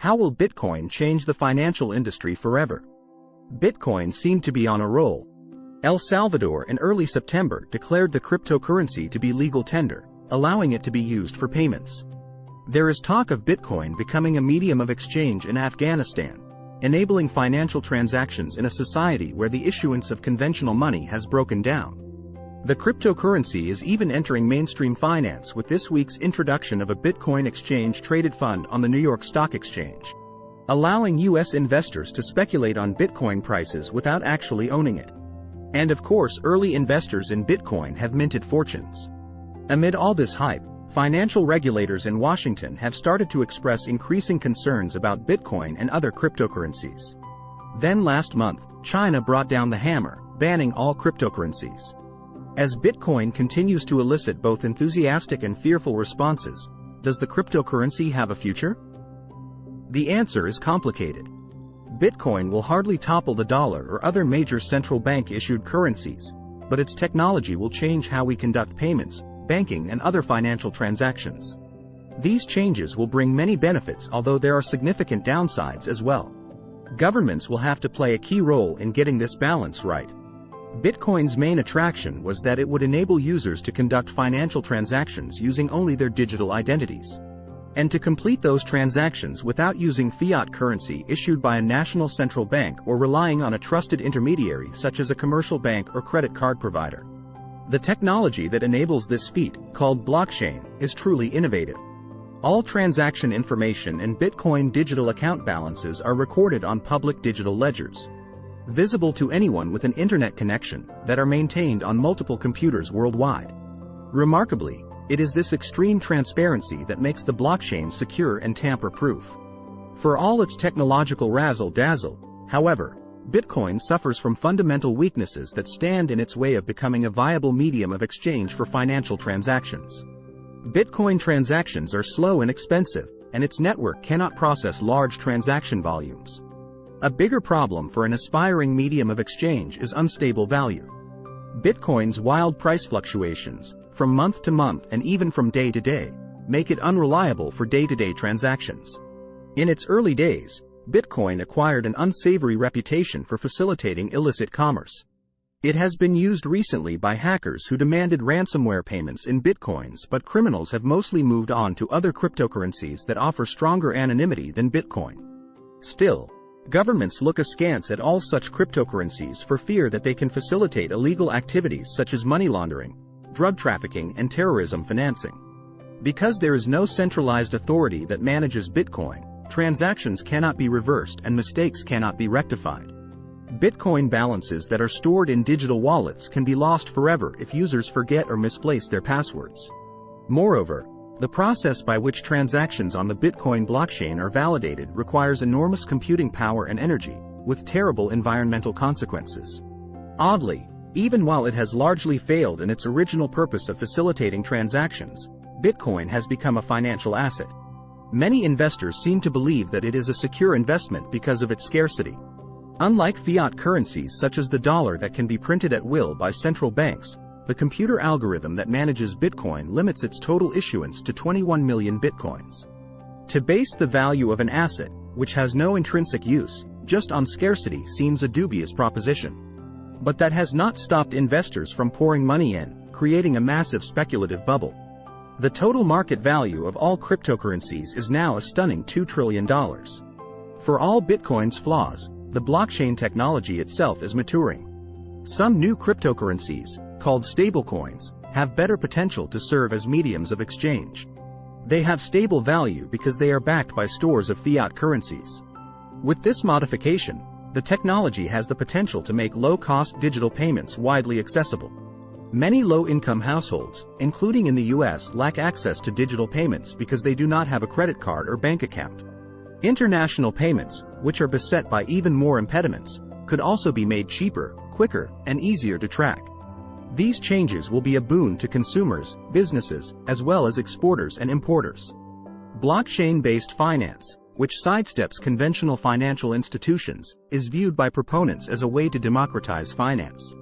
How will Bitcoin change the financial industry forever? Bitcoin seemed to be on a roll. El Salvador in early September declared the cryptocurrency to be legal tender, allowing it to be used for payments. There is talk of Bitcoin becoming a medium of exchange in Afghanistan, enabling financial transactions in a society where the issuance of conventional money has broken down. The cryptocurrency is even entering mainstream finance with this week's introduction of a Bitcoin exchange-traded fund on the New York Stock Exchange, allowing U.S. investors to speculate on Bitcoin prices without actually owning it. And of course, early investors in Bitcoin have minted fortunes. Amid all this hype, financial regulators in Washington have started to express increasing concerns about Bitcoin and other cryptocurrencies. Then last month, China brought down the hammer, banning all cryptocurrencies. As Bitcoin continues to elicit both enthusiastic and fearful responses, does the cryptocurrency have a future? The answer is complicated. Bitcoin will hardly topple the dollar or other major central bank-issued currencies, but its technology will change how we conduct payments, banking, and other financial transactions. These changes will bring many benefits, although there are significant downsides as well. Governments will have to play a key role in getting this balance right. Bitcoin's main attraction was that it would enable users to conduct financial transactions using only their digital identities, and to complete those transactions without using fiat currency issued by a national central bank or relying on a trusted intermediary such as a commercial bank or credit card provider. The technology that enables this feat, called blockchain, is truly innovative. All transaction information and Bitcoin digital account balances are recorded on public digital ledgers, visible to anyone with an internet connection, that are maintained on multiple computers worldwide. Remarkably, it is this extreme transparency that makes the blockchain secure and tamper-proof. For all its technological razzle-dazzle, however, Bitcoin suffers from fundamental weaknesses that stand in its way of becoming a viable medium of exchange for financial transactions. Bitcoin transactions are slow and expensive, and its network cannot process large transaction volumes. A bigger problem for an aspiring medium of exchange is unstable value. Bitcoin's wild price fluctuations, from month to month and even from day to day, make it unreliable for day-to-day transactions. In its early days, Bitcoin acquired an unsavory reputation for facilitating illicit commerce. It has been used recently by hackers who demanded ransomware payments in Bitcoins, but criminals have mostly moved on to other cryptocurrencies that offer stronger anonymity than Bitcoin. Still, governments look askance at all such cryptocurrencies for fear that they can facilitate illegal activities such as money laundering, drug trafficking, and terrorism financing. Because there is no centralized authority that manages Bitcoin, transactions cannot be reversed and mistakes cannot be rectified. Bitcoin balances that are stored in digital wallets can be lost forever if users forget or misplace their passwords. Moreover, the process by which transactions on the Bitcoin blockchain are validated requires enormous computing power and energy, with terrible environmental consequences. Oddly, even while it has largely failed in its original purpose of facilitating transactions, Bitcoin has become a financial asset. Many investors seem to believe that it is a secure investment because of its scarcity. Unlike fiat currencies such as the dollar that can be printed at will by central banks, the computer algorithm that manages Bitcoin limits its total issuance to 21 million Bitcoins. To base the value of an asset, which has no intrinsic use, just on scarcity seems a dubious proposition. But that has not stopped investors from pouring money in, creating a massive speculative bubble. The total market value of all cryptocurrencies is now a stunning $2 trillion. For all Bitcoin's flaws, the blockchain technology itself is maturing. Some new cryptocurrencies, called stablecoins, have better potential to serve as mediums of exchange. They have stable value because they are backed by stores of fiat currencies. With this modification, the technology has the potential to make low-cost digital payments widely accessible. Many low-income households, including in the U.S., lack access to digital payments because they do not have a credit card or bank account. International payments, which are beset by even more impediments, could also be made cheaper, quicker, and easier to track. These changes will be a boon to consumers, businesses, as well as exporters and importers. Blockchain-based finance, which sidesteps conventional financial institutions, is viewed by proponents as a way to democratize finance,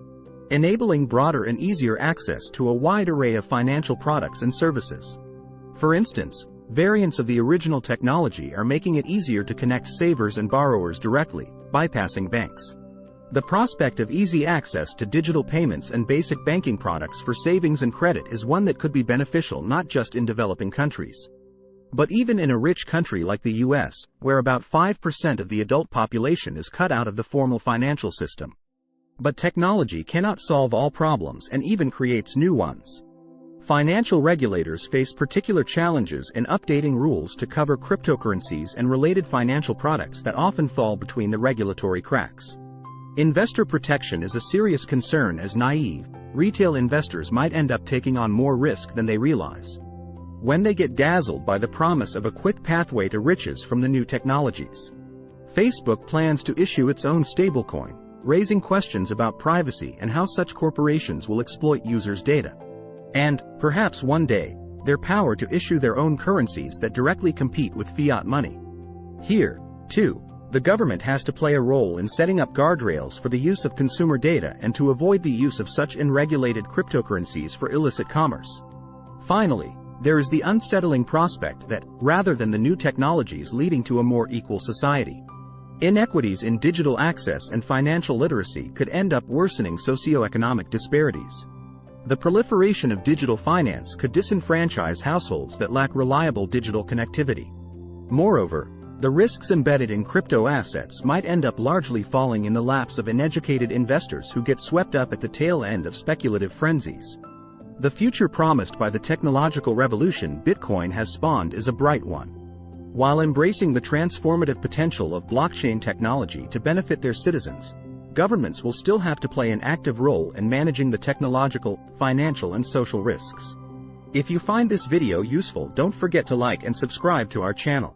enabling broader and easier access to a wide array of financial products and services. For instance, variants of the original technology are making it easier to connect savers and borrowers directly, bypassing banks. The prospect of easy access to digital payments and basic banking products for savings and credit is one that could be beneficial not just in developing countries, but even in a rich country like the US, where about 5% of the adult population is cut out of the formal financial system. But technology cannot solve all problems and even creates new ones. Financial regulators face particular challenges in updating rules to cover cryptocurrencies and related financial products that often fall between the regulatory cracks. Investor protection is a serious concern as naive, retail investors might end up taking on more risk than they realize when they get dazzled by the promise of a quick pathway to riches from the new technologies. Facebook plans to issue its own stablecoin, raising questions about privacy and how such corporations will exploit users' data. And, perhaps one day, their power to issue their own currencies that directly compete with fiat money. Here, too, the government has to play a role in setting up guardrails for the use of consumer data and to avoid the use of such unregulated cryptocurrencies for illicit commerce. Finally, there is the unsettling prospect that, rather than the new technologies leading to a more equal society, inequities in digital access and financial literacy could end up worsening socioeconomic disparities. The proliferation of digital finance could disenfranchise households that lack reliable digital connectivity. Moreover, the risks embedded in crypto assets might end up largely falling in the laps of uneducated investors who get swept up at the tail end of speculative frenzies. The future promised by the technological revolution Bitcoin has spawned is a bright one. While embracing the transformative potential of blockchain technology to benefit their citizens, governments will still have to play an active role in managing the technological, financial and social risks. If you find this video useful, don't forget to like and subscribe to our channel.